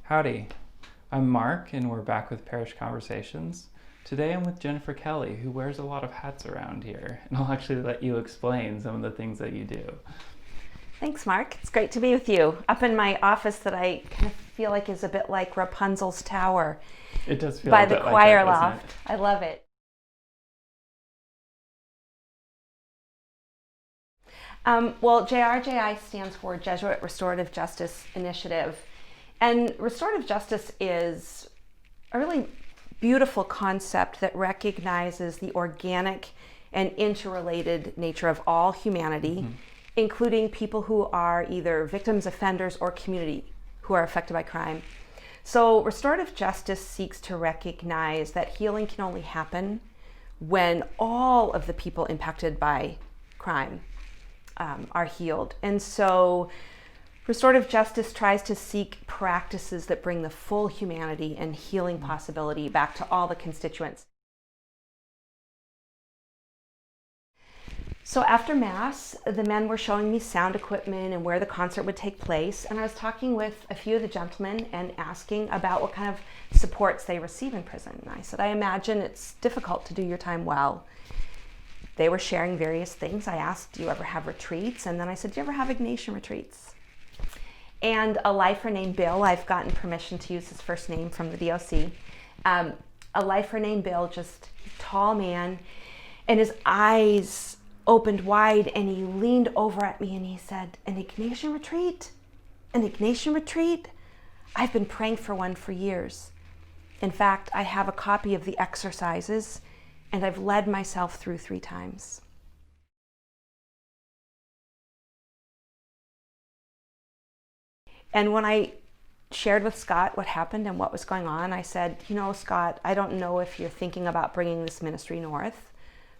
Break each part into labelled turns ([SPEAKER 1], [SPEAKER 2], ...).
[SPEAKER 1] Howdy, I'm Mark and we're back with Parish Conversations. Today I'm with Jennifer Kelly, who wears a lot of hats around here, and I'll actually let you explain some of the things that you do.
[SPEAKER 2] Thanks, Mark. It's great to be with you. Up in my office that I kind of feel like is a bit like Rapunzel's tower.
[SPEAKER 1] It does feel
[SPEAKER 2] by
[SPEAKER 1] a bit
[SPEAKER 2] the
[SPEAKER 1] like
[SPEAKER 2] choir
[SPEAKER 1] that, doesn't
[SPEAKER 2] loft.
[SPEAKER 1] it?
[SPEAKER 2] I love it. Well, JRJI stands for Jesuit Restorative Justice Initiative. And restorative justice is a really beautiful concept that recognizes the organic and interrelated nature of all humanity, including people who are either victims, offenders, or community who are affected by crime. So restorative justice seeks to recognize that healing can only happen when all of the people impacted by crime are healed. And so restorative justice tries to seek practices that bring the full humanity and healing possibility back to all the constituents. So after Mass, the men were showing me sound equipment and where the concert would take place. And I was talking with a few of the gentlemen and asking about what kind of supports they receive in prison. And I said, I imagine it's difficult to do your time well. They were sharing various things. I asked, do you ever have retreats? And then I said, do you ever have Ignatian retreats? And a lifer named Bill, I've gotten permission to use his first name from the DOC. A lifer named Bill, just a tall man, and his eyes opened wide, and he leaned over at me and he said, an Ignatian retreat? An Ignatian retreat? I've been praying for one for years. In fact, I have a copy of the exercises, and I've led myself through 3 times. And when I shared with Scott what happened and what was going on, I said, you know, Scott, I don't know if you're thinking about bringing this ministry north,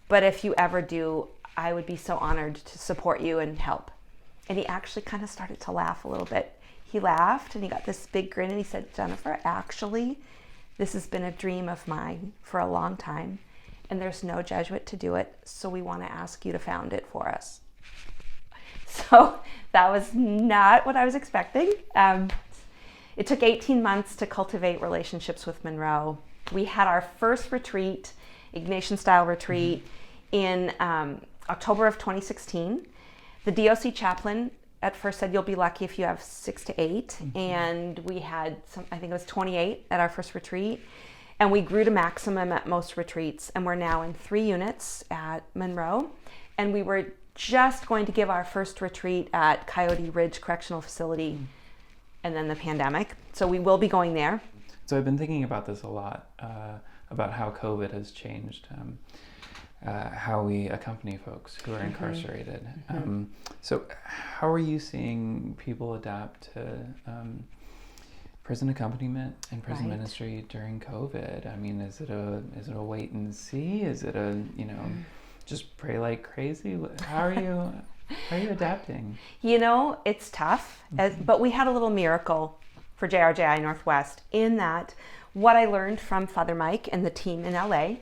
[SPEAKER 2] but if you ever do, I would be so honored to support you and help. And he actually kind of started to laugh a little bit. He laughed and he got this big grin and he said, Jennifer, actually, this has been a dream of mine for a long time, and there's no Jesuit to do it, so we want to ask you to found it for us. So that was not what I was expecting. It took 18 months to cultivate relationships with Monroe. We had our first retreat, Ignatian style retreat, in October of 2016. The DOC chaplain at first said, you'll be lucky if you have 6 to 8. And we had I think it was 28 at our first retreat. And we grew to maximum at most retreats. And we're now in 3 units at Monroe. And we were just going to give our first retreat at Coyote Ridge Correctional Facility, and then the pandemic. So we will be going there.
[SPEAKER 1] So I've been thinking about this a lot, about how COVID has changed how we accompany folks who are incarcerated. So how are you seeing people adapt to prison accompaniment and prison ministry during COVID? I mean, is it a wait and see? Is it a, just pray like crazy? How are you adapting?
[SPEAKER 2] You know, it's tough, but we had a little miracle for JRJI Northwest in that what I learned from Father Mike and the team in LA,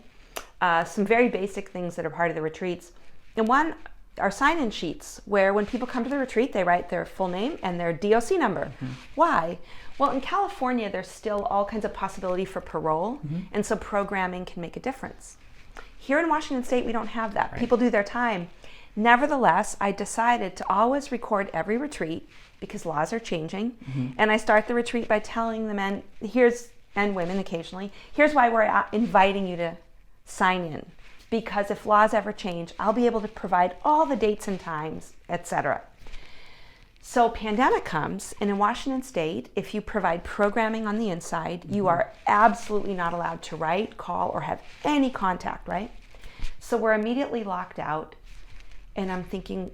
[SPEAKER 2] some very basic things that are part of the retreats. And one are sign-in sheets where when people come to the retreat, they write their full name and their DOC number. Why? Well, in California, there's still all kinds of possibility for parole, and so programming can make a difference. Here in Washington State, we don't have that. Right. People do their time. Nevertheless, I decided to always record every retreat because laws are changing. And I start the retreat by telling the men, and women occasionally, here's why we're inviting you to sign in. Because if laws ever change, I'll be able to provide all the dates and times, etc. So pandemic comes, and in Washington State, if you provide programming on the inside, you are absolutely not allowed to write, call, or have any contact, right? So we're immediately locked out, and I'm thinking,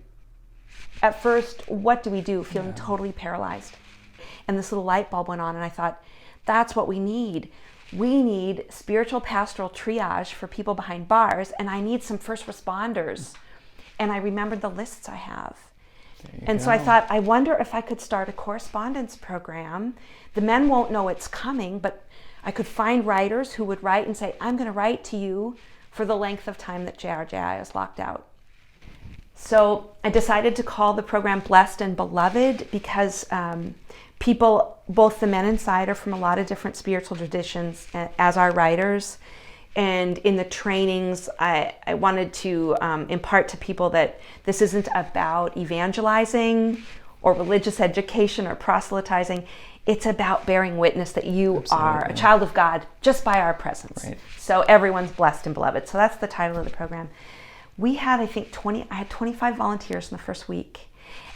[SPEAKER 2] at first, what do we do? Feeling totally paralyzed. And this little light bulb went on, and I thought, that's what we need. We need spiritual pastoral triage for people behind bars, and I need some first responders. And I remembered the lists I have. And so I thought, I wonder if I could start a correspondence program. The men won't know it's coming, but I could find writers who would write and say, I'm going to write to you for the length of time that JRJI is locked out. So I decided to call the program Blessed and Beloved because people, both the men inside, are from a lot of different spiritual traditions, as are writers. And in the trainings, I wanted to impart to people that this isn't about evangelizing or religious education or proselytizing. It's about bearing witness that you are a child of God just by our presence.
[SPEAKER 1] Right.
[SPEAKER 2] So everyone's blessed and beloved. So that's the title of the program. We had, I think, I had 25 volunteers in the first week.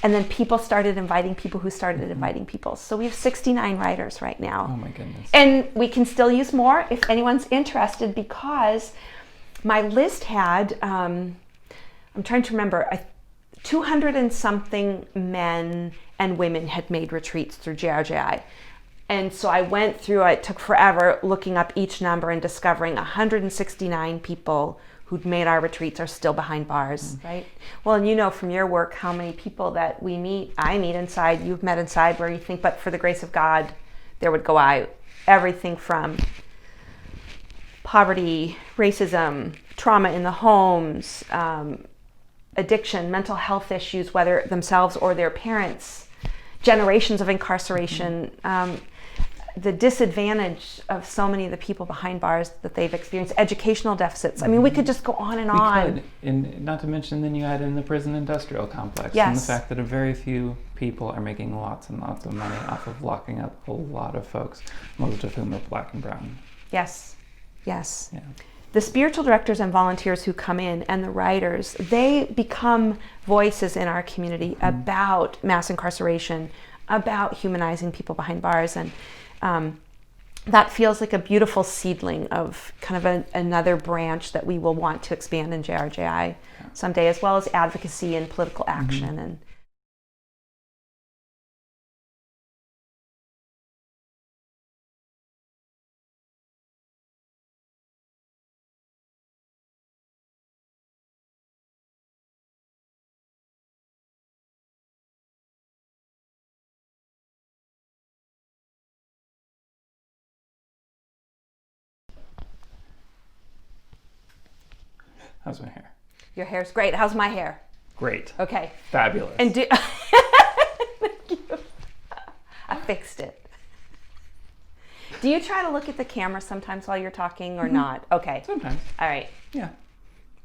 [SPEAKER 2] And then people started inviting people who started inviting people. So we have 69 writers right now.
[SPEAKER 1] Oh my goodness.
[SPEAKER 2] And we can still use more if anyone's interested, because my list had, I'm trying to remember, 200 and something men and women had made retreats through JRJI. And so I went through, it took forever looking up each number and discovering 169 people who'd made our retreats are still behind bars, right? Well, and you know from your work how many people that I meet inside, you've met inside, where you think, but for the grace of God, there would go I. Everything from poverty, racism, trauma in the homes, addiction, mental health issues, whether themselves or their parents, generations of incarceration, the disadvantage of so many of the people behind bars that they've experienced, educational deficits. I mean, we could just go on and on.
[SPEAKER 1] We could, and not to mention then you add in the prison industrial complex,
[SPEAKER 2] Yes.
[SPEAKER 1] and the fact that a very few people are making lots and lots of money off of locking up a lot of folks, most of whom are Black and brown.
[SPEAKER 2] Yes, yes.
[SPEAKER 1] Yeah.
[SPEAKER 2] The spiritual directors and volunteers who come in and the writers, they become voices in our community about mass incarceration, about humanizing people behind bars, and that feels like a beautiful seedling of kind of another branch that we will want to expand in JRJI someday, as well as advocacy and political action. And
[SPEAKER 1] How's my hair?
[SPEAKER 2] your hair's great. How's my hair?
[SPEAKER 1] Great.
[SPEAKER 2] Okay.
[SPEAKER 1] Fabulous.
[SPEAKER 2] And thank you. I fixed it. Do you try to look at the camera sometimes while you're talking or not? Okay.
[SPEAKER 1] Sometimes.
[SPEAKER 2] All right.
[SPEAKER 1] Yeah.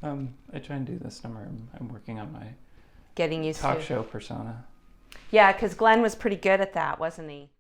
[SPEAKER 1] I try and do this summer. I'm working on my
[SPEAKER 2] Getting used
[SPEAKER 1] talk
[SPEAKER 2] to
[SPEAKER 1] show persona.
[SPEAKER 2] Yeah, because Glenn was pretty good at that, wasn't he?